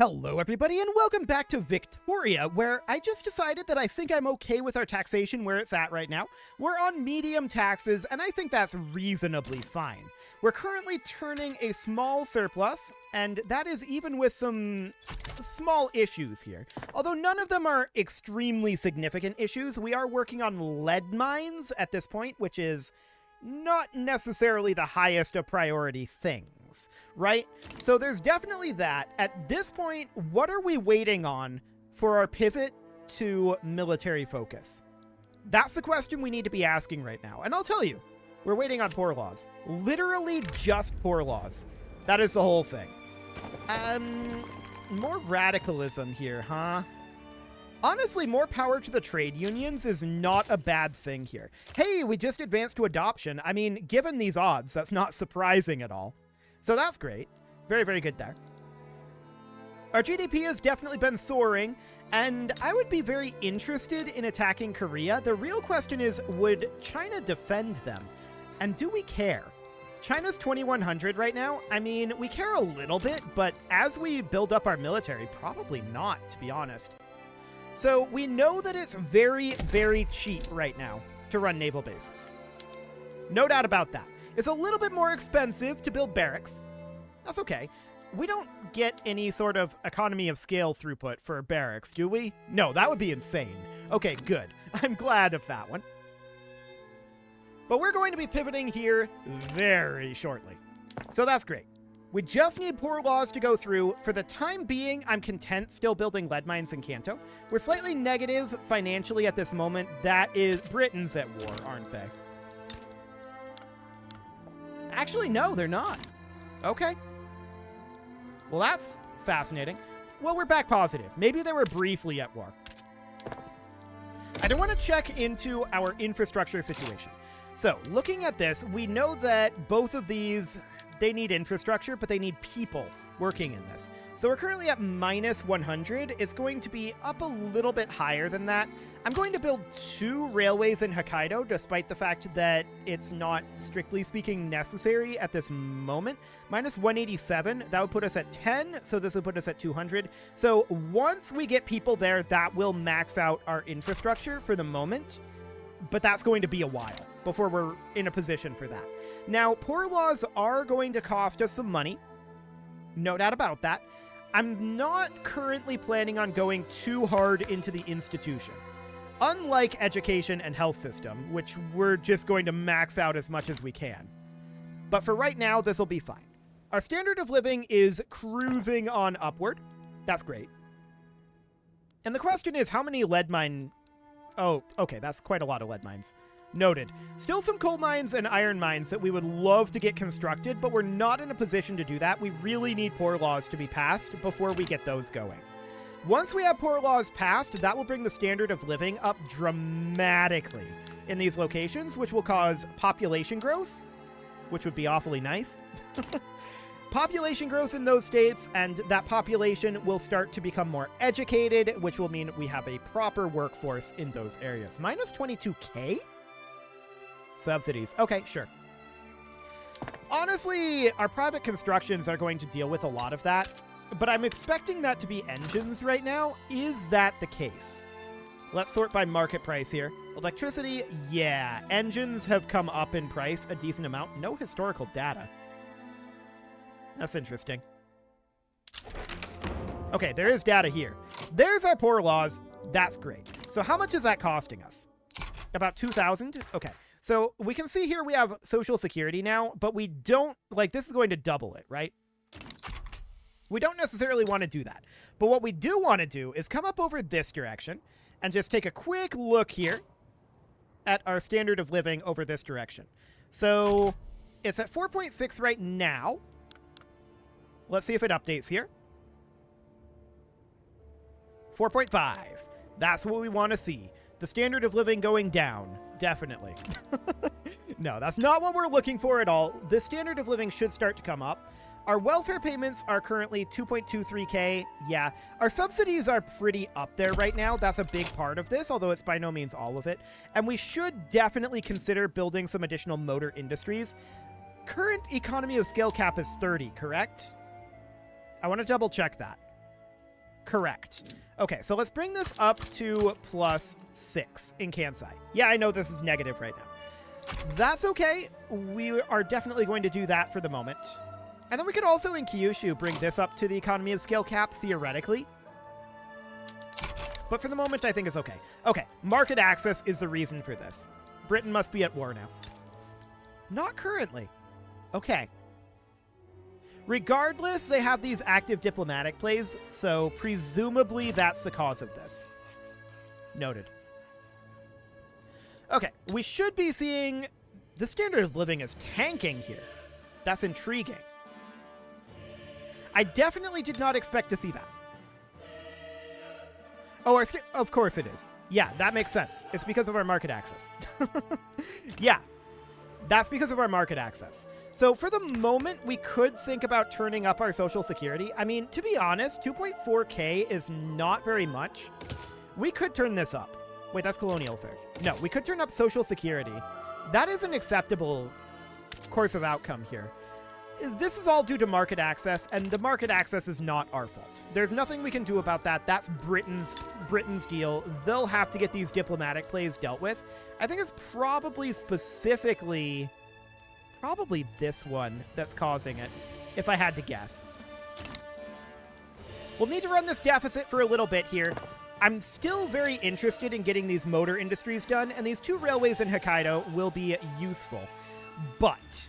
Hello everybody and welcome back to Victoria, where I just decided that I think I'm okay with our taxation where it's at right now. We're on medium taxes and I think that's reasonably fine. We're currently turning a small surplus, and that is even with some small issues here. Although none of them are extremely significant issues, we are working on lead mines at this point, which is not necessarily the highest of priority things, right? So there's definitely that. At this point, what are we waiting on for our pivot to military focus? That's the question we need to be asking right now. And I'll tell you, we're waiting on poor laws. Literally just poor laws. That is the whole thing. More radicalism here, huh? Honestly, more power to the trade unions is not a bad thing here. Hey, we just advanced to adoption. I mean, given these odds, that's not surprising at all. So that's great. Very, very good there. Our GDP has definitely been soaring, and I would be very interested in attacking Korea. The real question is, would China defend them? And do we care? China's 2,100 right now. I mean, we care a little bit, but as we build up our military, probably not, to be honest. So we know that it's very, very cheap right now to run naval bases. No doubt about that. It's a little bit more expensive to build barracks. That's okay. We don't get any sort of economy of scale throughput for barracks, do we? No, that would be insane. Okay, good. I'm glad of that one. But we're going to be pivoting here very shortly. So that's great. We just need poor laws to go through. For the time being, I'm content still building lead mines in Kanto. We're slightly negative financially at this moment. That is, Britain's at war, aren't they? Actually, no, they're not. Okay. Well, that's fascinating. Well, we're back positive. Maybe they were briefly at war. I do want to check into our infrastructure situation. So, looking at this, we know that both of these, they need infrastructure, but they need people working in this. So we're currently at minus 100. It's going to be up a little bit higher than that. I'm going to build 2 railways in Hokkaido, despite the fact that it's not, strictly speaking, necessary at this moment. Minus 187, that would put us at 10, so this would put us at 200. So once we get people there, that will max out our infrastructure for the moment. But that's going to be a while before we're in a position for that. Now, poor laws are going to cost us some money. No doubt about that. I'm not currently planning on going too hard into the institution. Unlike education and health system, which we're just going to max out as much as we can. But for right now, this will be fine. Our standard of living is cruising on upward. That's great. And the question is, how many lead mine... Oh, okay, that's quite a lot of lead mines. Noted. Still some coal mines and iron mines that we would love to get constructed, but we're not in a position to do that. We really need poor laws to be passed before we get those going. Once we have poor laws passed, that will bring the standard of living up dramatically in these locations, which will cause population growth, which would be awfully nice. Population growth in those states, and that population will start to become more educated, which will mean we have a proper workforce in those areas. Minus 22K? Subsidies. Okay, sure. Honestly, our private constructions are going to deal with a lot of that, but I'm expecting that to be engines right now. Is that the case? Let's sort by market price here. Electricity, yeah. Engines have come up in price a decent amount. No historical data. That's interesting. Okay, there is data here. There's our poor laws. That's great. So how much is that costing us? About 2,000? Okay. So we can see here we have Social Security now, but we don't, like, this is going to double it, right? We don't necessarily want to do that. But what we do want to do is come up over this direction and just take a quick look here at our standard of living over this direction. So it's at 4.6 right now. Let's see if it updates here. 4.5. That's what we want to see. The standard of living going down. Definitely. No, that's not what we're looking for at all. The standard of living should start to come up. Our welfare payments are currently 2.23K. Yeah, our subsidies are pretty up there right now. That's a big part of this, although it's by no means all of it. And we should definitely consider building some additional motor industries. Current economy of scale cap is 30, correct? I want to double check that. Correct. Okay, so let's bring this up to +6 in Kansai. Yeah, I know this is negative right now. That's okay. We are definitely going to do that for the moment. And then we could also, in Kyushu, bring this up to the economy of scale cap, theoretically. But for the moment, I think it's okay. Okay, market access is the reason for this. Britain must be at war now. Not currently. Okay. Regardless, they have these active diplomatic plays, so presumably that's the cause of this. Noted. Okay, we should be seeing... The standard of living is tanking here. That's intriguing. I definitely did not expect to see that. Oh, of course it is. Yeah, that makes sense. It's because of our market access. Yeah, that's because of our market access. So for the moment, we could think about turning up our social security. I mean, to be honest, 2.4K is not very much. We could turn this up. Wait, that's colonial affairs. No, we could turn up social security. That is an acceptable course of outcome here. This is all due to market access, and the market access is not our fault. There's nothing we can do about that. That's Britain's deal. They'll have to get these diplomatic plays dealt with. I think it's probably specifically... Probably this one that's causing it, if I had to guess. We'll need to run this deficit for a little bit here. I'm still very interested in getting these motor industries done, and these 2 railways in Hokkaido will be useful. But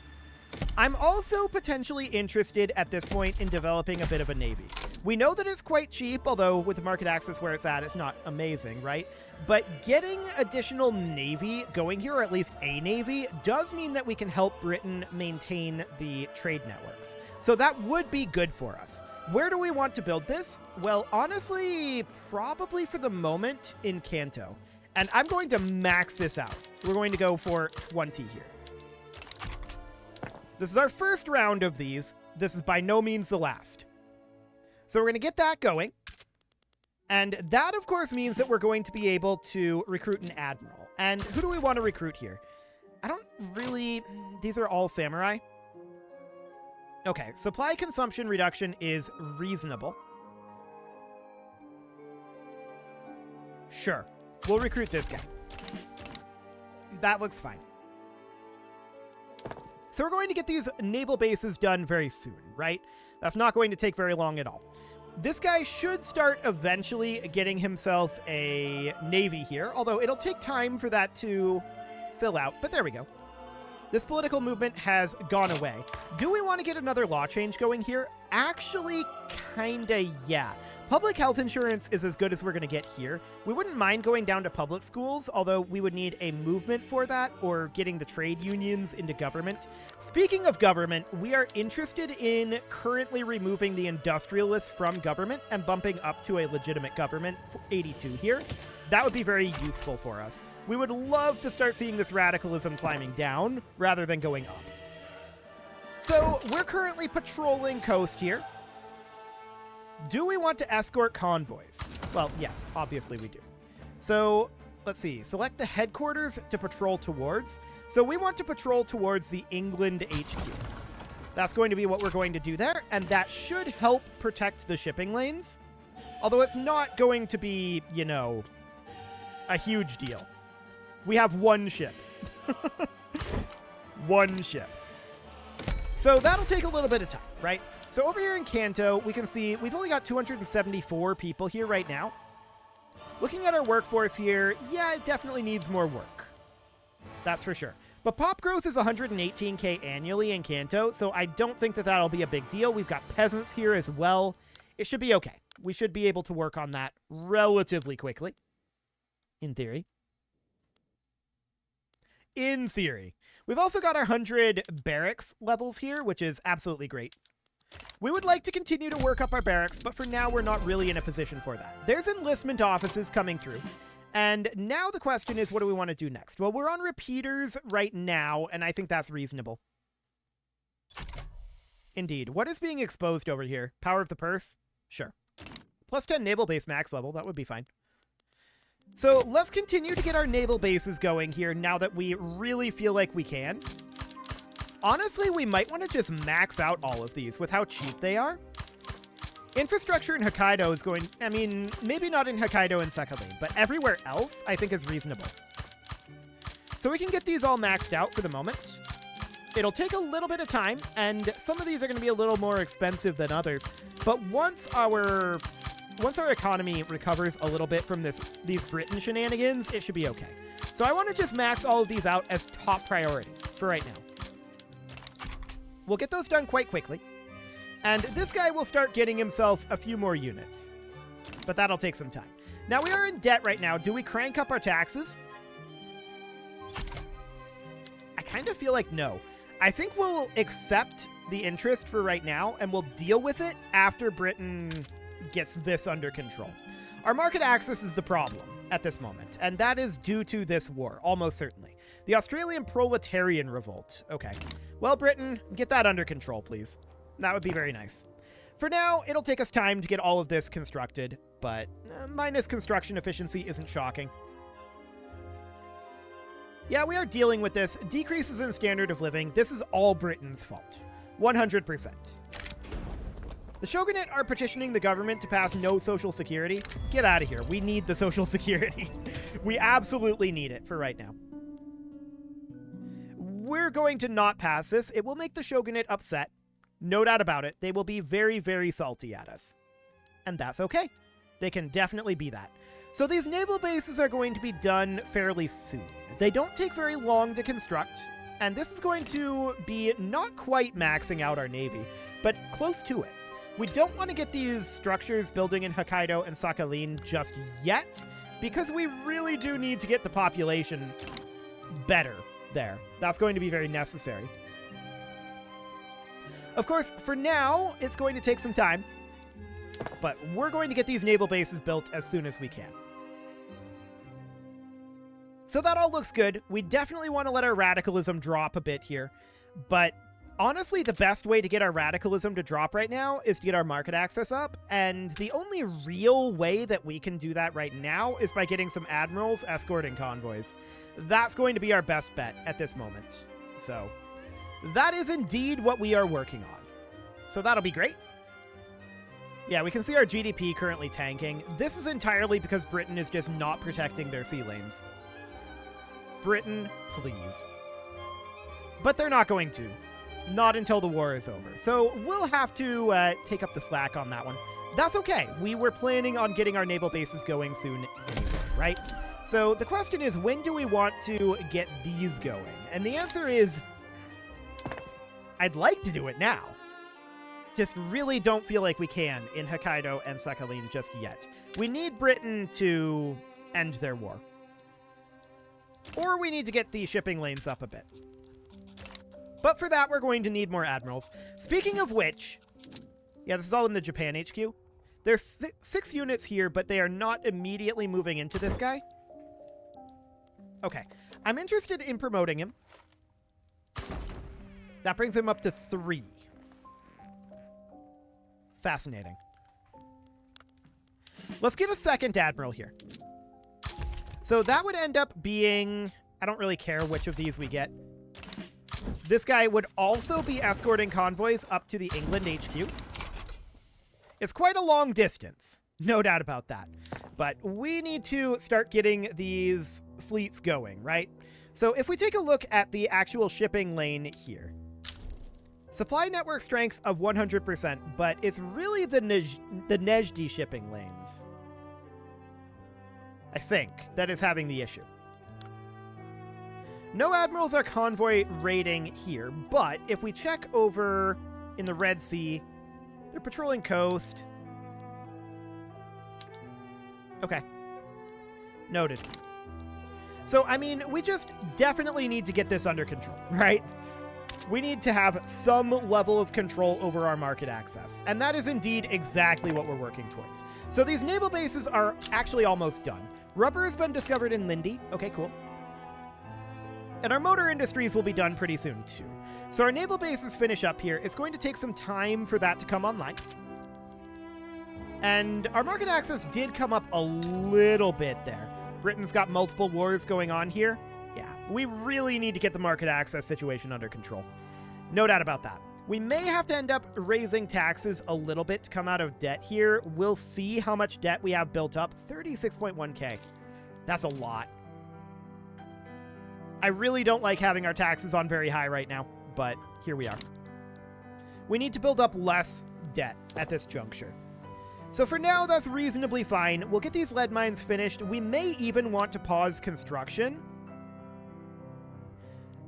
I'm also potentially interested at this point in developing a bit of a navy. We know that it's quite cheap, although with the market access where it's at, it's not amazing, right? But getting additional navy going here, or at least a navy, does mean that we can help Britain maintain the trade networks. So that would be good for us. Where do we want to build this? Well, honestly, probably for the moment in Kanto. And I'm going to max this out. We're going to go for 20 here. This is our first round of these. This is by no means the last. So we're going to get that going. And that, of course, means that we're going to be able to recruit an admiral. And who do we want to recruit here? I don't really... These are all samurai. Okay, supply consumption reduction is reasonable. Sure. We'll recruit this guy. That looks fine. So we're going to get these naval bases done very soon, right? That's not going to take very long at all. This guy should start eventually getting himself a navy here, although it'll take time for that to fill out, but there we go. This political movement has gone away. Do we want to get another law change going here? Actually, kinda, yeah. Public health insurance is as good as we're going to get here. We wouldn't mind going down to public schools, although we would need a movement for that, or getting the trade unions into government. Speaking of government, we are interested in currently removing the industrialists from government and bumping up to a legitimate government, 82 here. That would be very useful for us. We would love to start seeing this radicalism climbing down rather than going up. So we're currently patrolling coast here. Do we want to escort convoys? Well, yes, obviously we do. So let's see. Select the headquarters to patrol towards. So we want to patrol towards the England HQ. That's going to be what we're going to do there, and that should help protect the shipping lanes. Although it's not going to be, you know, a huge deal. We have one ship. One ship. So that'll take a little bit of time, right? So over here in Kanto, we can see we've only got 274 people here right now. Looking at our workforce here, yeah, it definitely needs more work. That's for sure. But pop growth is 118k annually in Kanto, so I don't think that that'll be a big deal. We've got peasants here as well. It should be okay. We should be able to work on that relatively quickly. In theory. In theory. We've also got our 100 barracks levels here, which is absolutely great. We would like to continue to work up our barracks, but for now, we're not really in a position for that. There's enlistment offices coming through. And now the question is, what do we want to do next? Well, we're on repeaters right now, and I think that's reasonable. Indeed. What is being exposed over here? Power of the purse? Sure. Plus 10 naval base max level. That would be fine. So let's continue to get our naval bases going here now that we really feel like we can. Honestly, we might want to just max out all of these with how cheap they are. Infrastructure in Hokkaido is going... I mean, maybe not in Hokkaido and Sakhalin, but everywhere else I think is reasonable. So we can get these all maxed out for the moment. It'll take a little bit of time, and some of these are going to be a little more expensive than others. But once our economy recovers a little bit from these Britain shenanigans, it should be okay. So I want to just max all of these out as top priority for right now. We'll get those done quite quickly. And this guy will start getting himself a few more units. But that'll take some time. Now, we are in debt right now. Do we crank up our taxes? I kind of feel like no. I think we'll accept the interest for right now, and we'll deal with it after Britain gets this under control. Our market access is the problem at this moment, and that is due to this war, almost certainly. The Australian proletarian revolt. Okay. Well, Britain, get that under control, please. That would be very nice. For now, it'll take us time to get all of this constructed, but minus construction efficiency isn't shocking. Yeah, we are dealing with this. Decreases in standard of living. This is all Britain's fault. 100%. The shogunate are petitioning the government to pass no social security. Get out of here. We need the social security. We absolutely need it for right now. We're going to not pass this. It will make the shogunate upset. No doubt about it. They will be very, very salty at us. And that's okay. They can definitely be that. So these naval bases are going to be done fairly soon. They don't take very long to construct, and this is going to be not quite maxing out our navy, but close to it. We don't want to get these structures building in Hokkaido and Sakhalin just yet, because we really do need to get the population better there. That's going to be very necessary. Of course, for now, it's going to take some time, but we're going to get these naval bases built as soon as we can. So that all looks good. We definitely want to let our radicalism drop a bit here, but honestly, the best way to get our radicalism to drop right now is to get our market access up, and the only real way that we can do that right now is by getting some admirals escorting convoys. That's going to be our best bet at this moment. So that is indeed what we are working on. So that'll be great. Yeah, we can see our GDP currently tanking. This is entirely because Britain is just not protecting their sea lanes. Britain, please. But they're not going to. Not until the war is over. So we'll have to take up the slack on that one. That's okay. We were planning on getting our naval bases going soon anyway, right? So the question is, when do we want to get these going? And the answer is, I'd like to do it now. Just really don't feel like we can in Hokkaido and Sakhalin just yet. We need Britain to end their war. Or we need to get the shipping lanes up a bit. But for that, we're going to need more admirals. Speaking of which, yeah, this is all in the Japan HQ. There's 6 units here, but they are not immediately moving into this guy. Okay, I'm interested in promoting him. That brings him up to 3. Fascinating. Let's get a second admiral here. So that would end up being... I don't really care which of these we get. This guy would also be escorting convoys up to the England HQ. It's quite a long distance, no doubt about that. But we need to start getting these fleets going, right? So if we take a look at the actual shipping lane here, supply network strength of 100%, but it's really the Nezhdi shipping lanes, I think, that is having the issue. No admirals are convoy raiding here, but if we check over in the Red Sea, they're patrolling coast. Okay. Noted. So, I mean, we just definitely need to get this under control, right? We need to have some level of control over our market access, and that is indeed exactly what we're working towards. So these naval bases are actually almost done. Rubber has been discovered in Lindy. Okay, cool. And our motor industries will be done pretty soon, too. So our naval bases finish up here. It's going to take some time for that to come online. And our market access did come up a little bit there. Britain's got multiple wars going on here. Yeah, we really need to get the market access situation under control. No doubt about that. We may have to end up raising taxes a little bit to come out of debt here. We'll see how much debt we have built up. 36.1k. That's a lot. I really don't like having our taxes on very high right now, but here we are. We need to build up less debt at this juncture. So for now, that's reasonably fine. We'll get these lead mines finished. We may even want to pause construction.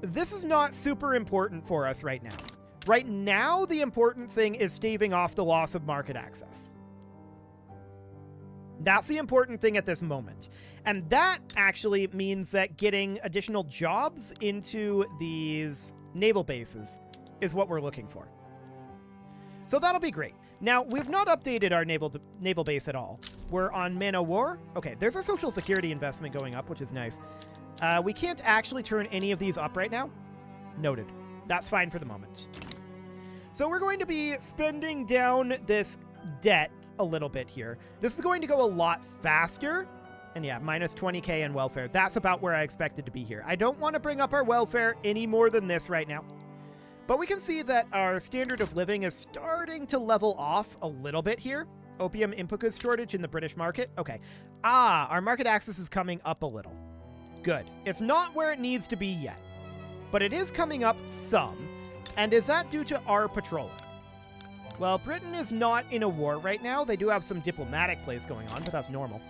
This is not super important for us right now. Right now, the important thing is staving off the loss of market access. That's the important thing at this moment. And that actually means that getting additional jobs into these naval bases is what we're looking for. So that'll be great. Now, we've not updated our naval base at all. We're on Man o' War. Okay, there's a social security investment going up, which is nice. We can't actually turn any of these up right now. Noted. That's fine for the moment. So we're going to be spending down this debt a little bit here. This is going to go a lot faster. And yeah, minus 20k in welfare. That's about where I expected to be here. I don't want to bring up our welfare any more than this right now. But we can see that our standard of living is starting to level off a little bit here. Opium input goods shortage in the British market. Okay. Our market access is coming up a little. Good. It's not where it needs to be yet, but it is coming up some. And is that due to our patrolling? Well, Britain is not in a war right now. They do have some diplomatic plays going on, but that's normal.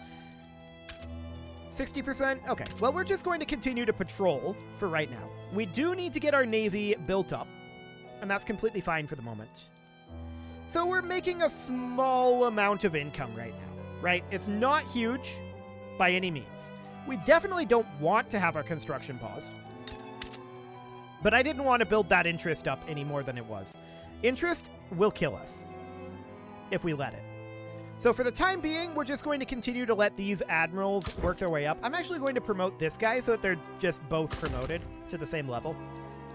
60%? Okay. Well, we're just going to continue to patrol for right now. We do need to get our navy built up, and that's completely fine for the moment. So we're making a small amount of income right now, right? It's not huge by any means. We definitely don't want to have our construction paused, but I didn't want to build that interest up any more than it was. Interest will kill us if we let it. So for the time being, we're just going to continue to let these admirals work their way up. I'm actually going to promote this guy so that they're just both promoted to the same level.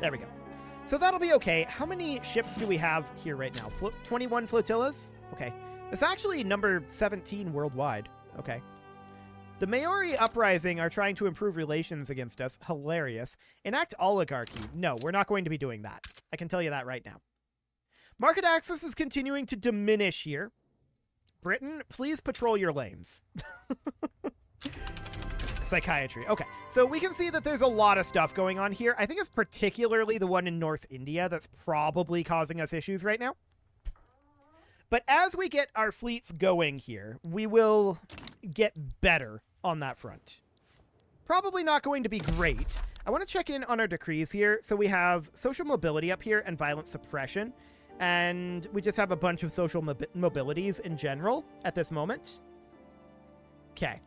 There we go. So that'll be okay. How many ships do we have here right now? 21 flotillas? Okay. It's actually number 17 worldwide. Okay. The Maori uprising are trying to improve relations against us. Hilarious. Enact oligarchy. No, we're not going to be doing that. I can tell you that right now. Market access is continuing to diminish here. Britain, please patrol your lanes. Psychiatry. Okay, so we can see that there's a lot of stuff going on here. I think it's particularly the one in North India that's probably causing us issues right now. But as we get our fleets going here, we will get better on that front. Probably not going to be great. I want to check in on our decrees here. So we have social mobility up here and violent suppression. And we just have a bunch of social mobilities in general at this moment. Okay.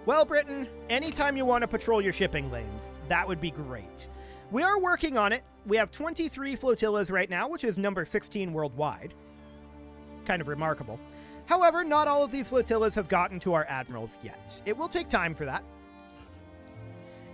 Well, Britain, anytime you want to patrol your shipping lanes, that would be great. We are working on it. We have 23 flotillas right now, which is number 16 worldwide. Kind of remarkable. However, not all of these flotillas have gotten to our admirals yet. It will take time for that.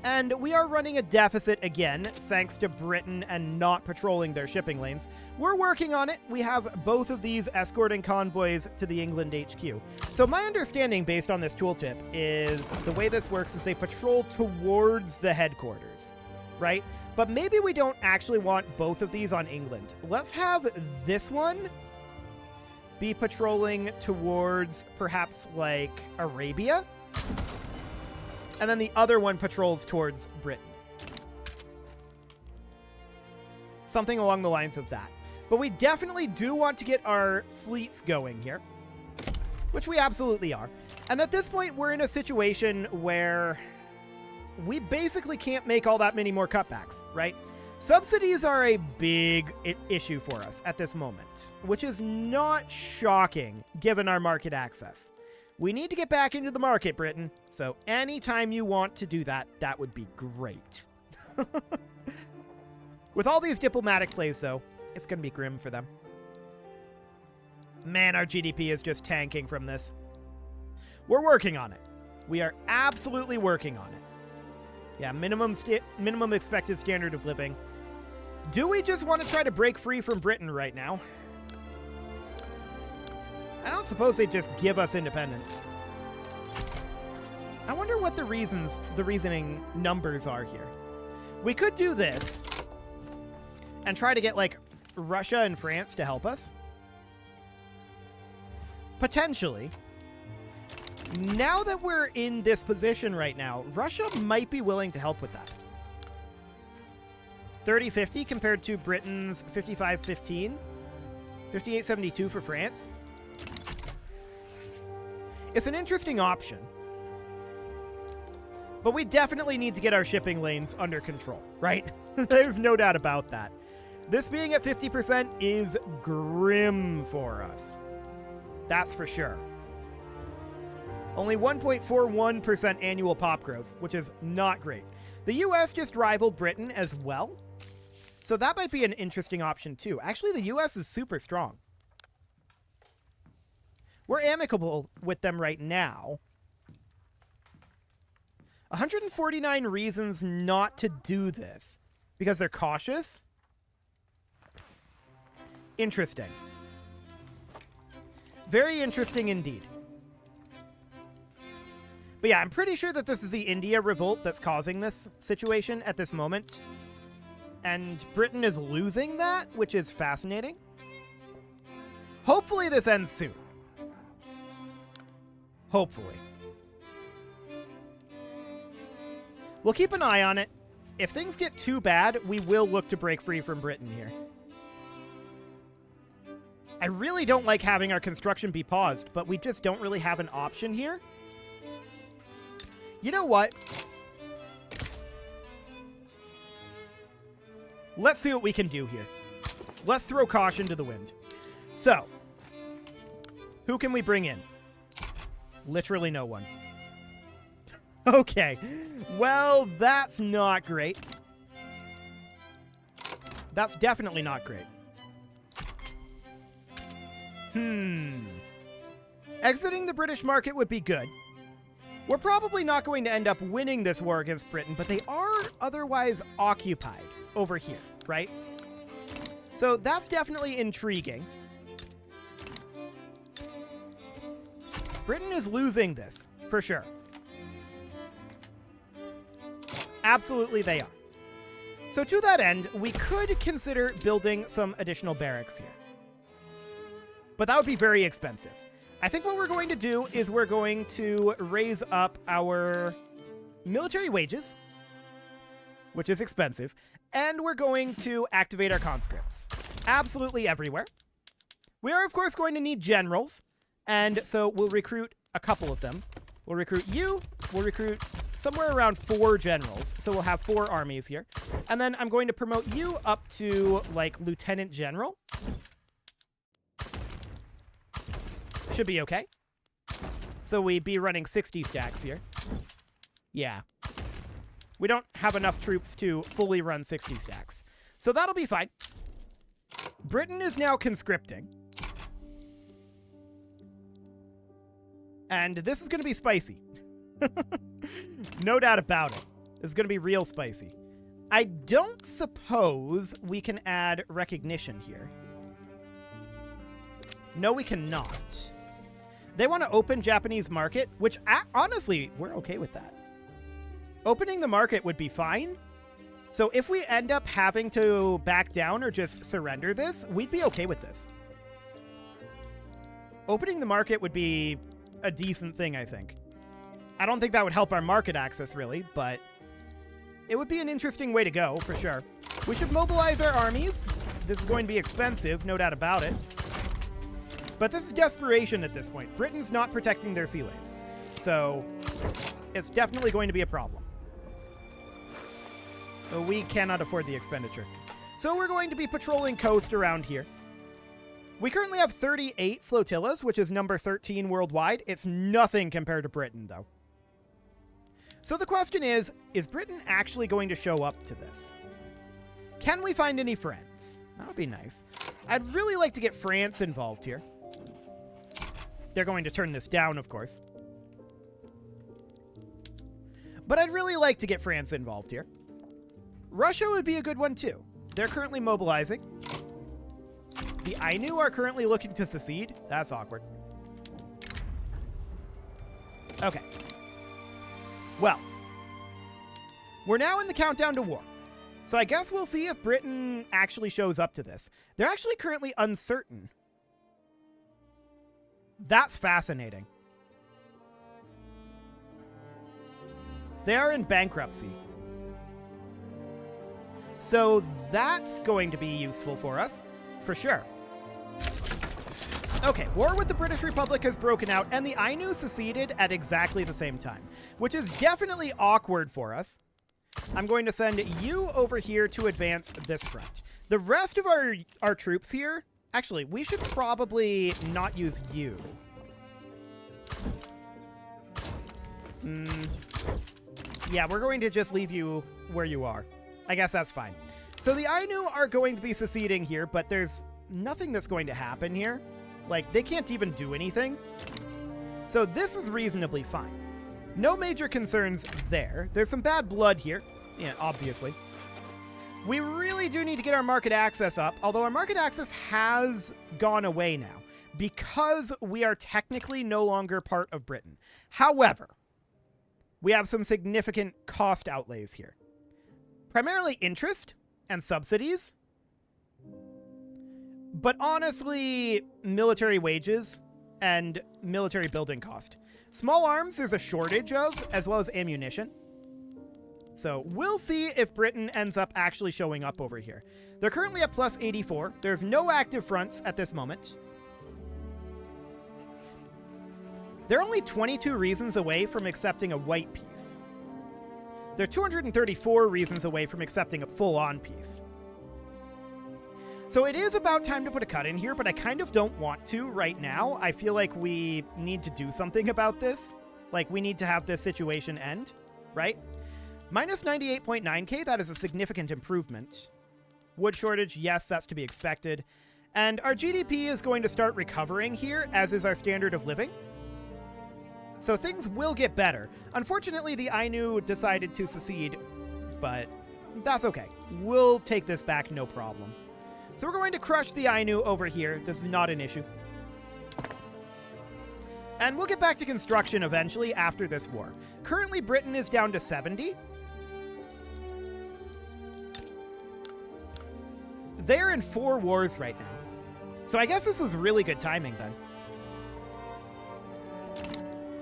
And we are running a deficit again, thanks to Britain and not patrolling their shipping lanes. We're working on it. We have both of these escorting convoys to the England HQ. So my understanding, based on this tooltip, is the way this works is they patrol towards the headquarters, right? But maybe we don't actually want both of these on England. Let's have this one be patrolling towards perhaps like Arabia. And then the other one patrols towards Britain. Something along the lines of that. But we definitely do want to get our fleets going here, which we absolutely are. And at this point, we're in a situation where we basically can't make all that many more cutbacks, right? Subsidies are a big issue for us at this moment, which is not shocking given our market access. We need to get back into the market, Britain. So anytime you want to do that, that would be great. With all these diplomatic plays, though, it's going to be grim for them. Man, our GDP is just tanking from this. We're working on it. We are absolutely working on it. Yeah, minimum expected standard of living. Do we just want to try to break free from Britain right now? I don't suppose they'd just give us independence. I wonder what the reasoning numbers are here. We could do this and try to get, like, Russia and France to help us. Potentially. Now that we're in this position right now, Russia might be willing to help with that. 30-50 compared to Britain's 55-15. 58-72 for France. It's an interesting option. But we definitely need to get our shipping lanes under control, right? There's no doubt about that. This being at 50% is grim for us. That's for sure. Only 1.41% annual pop growth, which is not great. The US just rivaled Britain as well. So that might be an interesting option too. Actually, the US is super strong. We're amicable with them right now. 149 reasons not to do this. Because they're cautious? Interesting. Very interesting indeed. But yeah, I'm pretty sure that this is the India revolt that's causing this situation at this moment. And Britain is losing that, which is fascinating. Hopefully this ends soon. Hopefully. We'll keep an eye on it. If things get too bad, we will look to break free from Britain here. I really don't like having our construction be paused, but we just don't really have an option here. You know what? Let's see what we can do here. Let's throw caution to the wind. So, who can we bring in? Literally no one. Okay. Well, that's not great. That's definitely not great. Exiting the British market would be good. We're probably not going to end up winning this war against Britain, but they are otherwise occupied over here, right? So that's definitely intriguing. Britain is losing this, for sure. Absolutely they are. So to that end, we could consider building some additional barracks here. But that would be very expensive. I think what we're going to do is we're going to raise up our military wages, which is expensive, and we're going to activate our conscripts. Absolutely everywhere. We are, of course, going to need generals, and so we'll recruit a couple of them. We'll recruit you. We'll recruit somewhere around 4 generals, so we'll have 4 armies here. And then I'm going to promote you up to, like, lieutenant general. Should be okay. So we'd be running 60 stacks here. Yeah. We don't have enough troops to fully run 60 stacks. So that'll be fine. Britain is now conscripting. And this is going to be spicy. No doubt about it. This is going to be real spicy. I don't suppose we can add recognition here. No, we cannot. They want to open Japanese market, which honestly, we're okay with that. Opening the market would be fine. So if we end up having to back down or just surrender this, we'd be okay with this. Opening the market would be a decent thing, I think. I don't think that would help our market access, really, but it would be an interesting way to go, for sure. We should mobilize our armies. This is going to be expensive, no doubt about it. But this is desperation at this point. Britain's not protecting their sea lanes. So it's definitely going to be a problem. So we cannot afford the expenditure. So we're going to be patrolling coast around here. We currently have 38 flotillas, which is number 13 worldwide. It's nothing compared to Britain, though. So the question is Britain actually going to show up to this? Can we find any friends? That would be nice. I'd really like to get France involved here. They're going to turn this down, of course. But I'd really like to get France involved here. Russia would be a good one, too. They're currently mobilizing. The Ainu are currently looking to secede. That's awkward. Okay. Well, we're now in the countdown to war. So I guess we'll see if Britain actually shows up to this. They're actually currently uncertain. That's fascinating. They are in bankruptcy. So that's going to be useful for us, for sure. Okay, war with the British Republic has broken out, and the Ainu seceded at exactly the same time, which is definitely awkward for us. I'm going to send you over here to advance this front. The rest of our troops here... Actually, we should probably not use you. Yeah, we're going to just leave you where you are. I guess that's fine. So the Ainu are going to be seceding here, but there's nothing that's going to happen here. Like, they can't even do anything. So this is reasonably fine. No major concerns there. There's some bad blood here. Yeah, obviously. We really do need to get our market access up, although our market access has gone away now because we are technically no longer part of Britain. However, we have some significant cost outlays here. Primarily interest and subsidies, but honestly, military wages and military building cost. Small arms there's a shortage of, as well as ammunition. So we'll see if Britain ends up actually showing up over here. They're currently at plus 84. There's no active fronts at this moment. They're only 22 reasons away from accepting a white peace. They're 234 reasons away from accepting a full-on peace. So it is about time to put a cut in here, but I kind of don't want to right now. I feel like we need to do something about this. Like, we need to have this situation end, right? Minus 98.9k, that is a significant improvement. Wood shortage, yes, that's to be expected. And our GDP is going to start recovering here, as is our standard of living. So things will get better. Unfortunately, the Ainu decided to secede, but that's okay. We'll take this back, no problem. So we're going to crush the Ainu over here. This is not an issue. And we'll get back to construction eventually after this war. Currently, Britain is down to 70. They're in 4 wars right now. So I guess this was really good timing then.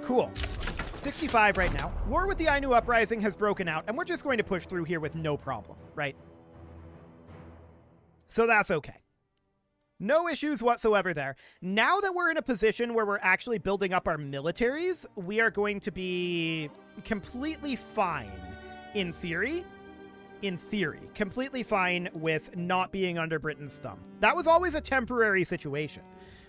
Cool. 65 right now. War with the Ainu uprising has broken out, and we're just going to push through here with no problem, right? So that's okay. No issues whatsoever there. Now that we're in a position where we're actually building up our militaries, we are going to be completely fine, in theory. In theory, completely fine with not being under Britain's thumb. That was always a temporary situation.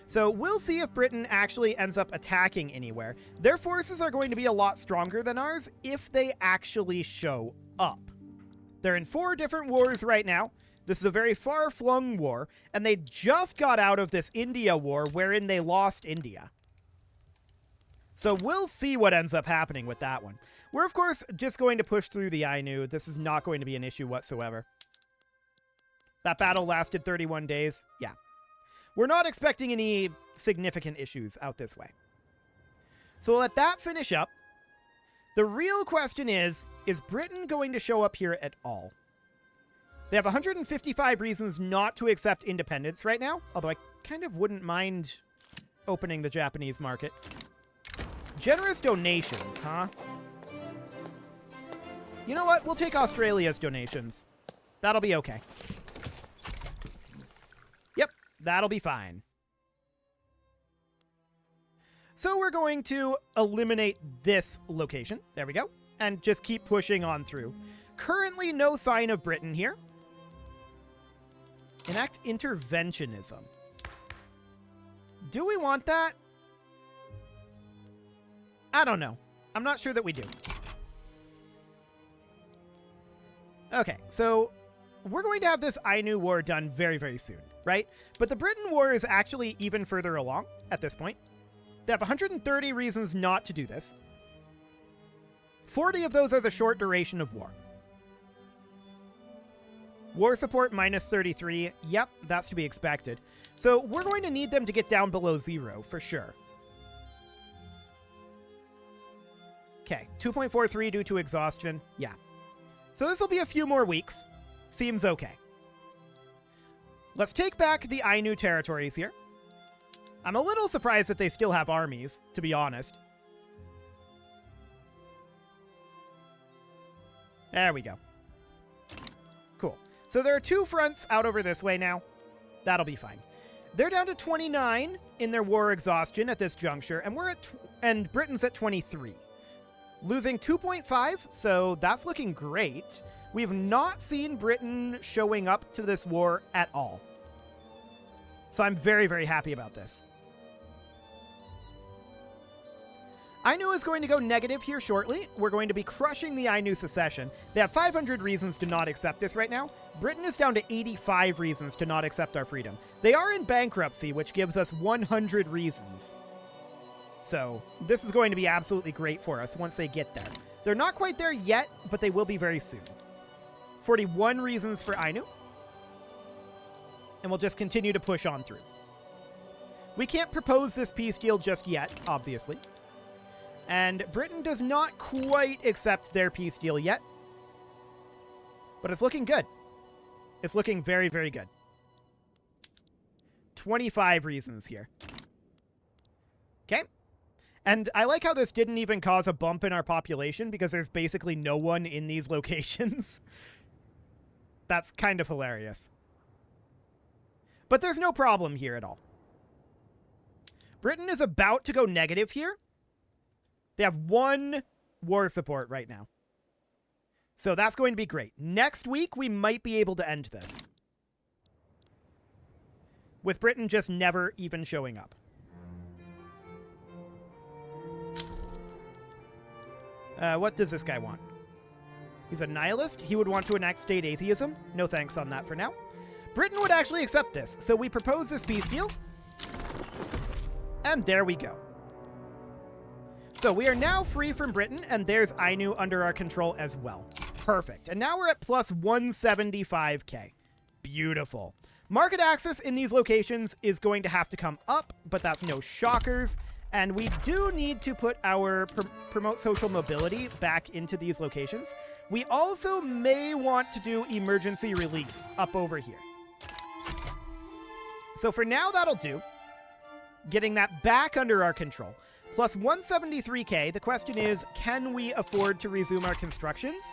So we'll see if Britain actually ends up attacking anywhere. Their forces are going to be a lot stronger than ours if they actually show up. They're in 4 different wars right now. This is a very far-flung war, and they just got out of this India war wherein they lost India. So we'll see what ends up happening with that one. We're, of course, just going to push through the Ainu. This is not going to be an issue whatsoever. That battle lasted 31 days. Yeah. We're not expecting any significant issues out this way. So we'll let that finish up. The real question is Britain going to show up here at all? They have 155 reasons not to accept independence right now, although I kind of wouldn't mind opening the Japanese market. Generous donations, huh? You know what? We'll take Australia's donations. That'll be okay. Yep, that'll be fine. So we're going to eliminate this location. There we go. And just keep pushing on through. Currently, no sign of Britain here. Enact interventionism. Do we want that? I don't know. I'm not sure that we do. Okay, so we're going to have this Ainu war done very, very soon, right? But the Britain war is actually even further along at this point. They have 130 reasons not to do this. 40 of those are the short duration of war. War support minus 33. Yep, that's to be expected. So we're going to need them to get down below 0 for sure. Okay, 2.43 due to exhaustion. Yeah. So this will be a few more weeks. Seems okay. Let's take back the Ainu territories here. I'm a little surprised that they still have armies, to be honest. There we go. Cool. So there are 2 fronts out over this way now. That'll be fine. They're down to 29 in their war exhaustion at this juncture, and and Britain's at 23. Losing 2.5, so that's looking great. We've not seen Britain showing up to this war at all. So I'm very, very happy about this. Ainu is going to go negative here shortly. We're going to be crushing the Ainu secession. They have 500 reasons to not accept this right now. Britain is down to 85 reasons to not accept our freedom. They are in bankruptcy, which gives us 100 reasons. So this is going to be absolutely great for us once they get there. They're not quite there yet, but they will be very soon. 41 reasons for Ainu. And we'll just continue to push on through. We can't propose this peace deal just yet, obviously. And Britain does not quite accept their peace deal yet. But it's looking good. It's looking very, very good. 25 reasons here. Okay. And I like how this didn't even cause a bump in our population because there's basically no one in these locations. That's kind of hilarious. But there's no problem here at all. Britain is about to go negative here. They have 1 war support right now. So that's going to be great. Next week, we might be able to end this. With Britain just never even showing up. What does this guy want? He's a nihilist. He would want to enact state atheism. No thanks on that for now. Britain would actually accept this. So we propose this peace deal. And there we go. So we are now free from Britain, and there's Ainu under our control as well. Perfect. And now we're at plus 175k. Beautiful. Market access in these locations is going to have to come up, but that's no shockers. And we do need to put our promote social mobility back into these locations. We also may want to do emergency relief up over here. So for now, that'll do. Getting that back under our control. Plus 173k. The question is, can we afford to resume our constructions?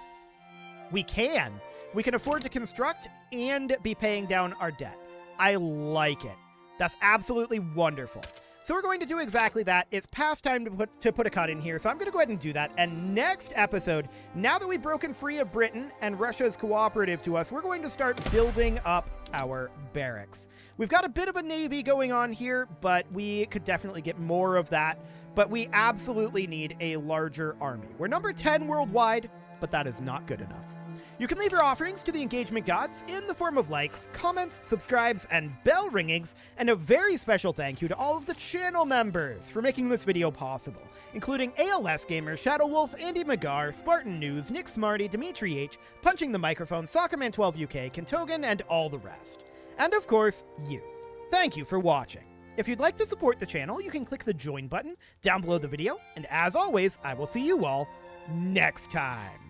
We can. We can afford to construct and be paying down our debt. I like it. That's absolutely wonderful. So we're going to do exactly that. It's past time to put a cut in here, so I'm going to go ahead and do that. And next episode, now that we've broken free of Britain and Russia is cooperative to us, we're going to start building up our barracks. We've got a bit of a navy going on here, but we could definitely get more of that. But we absolutely need a larger army. We're number 10 worldwide, but that is not good enough. You can leave your offerings to the engagement gods in the form of likes, comments, subscribes, and bell ringings, and a very special thank you to all of the channel members for making this video possible, including ALS Gamer, Shadow Wolf, Andy Magar, Spartan News, Nick Smarty, Dimitri H, Punching the Microphone, Soccerman12 UK, Kentogan, and all the rest. And of course, you. Thank you for watching. If you'd like to support the channel, you can click the join button down below the video, and as always, I will see you all next time.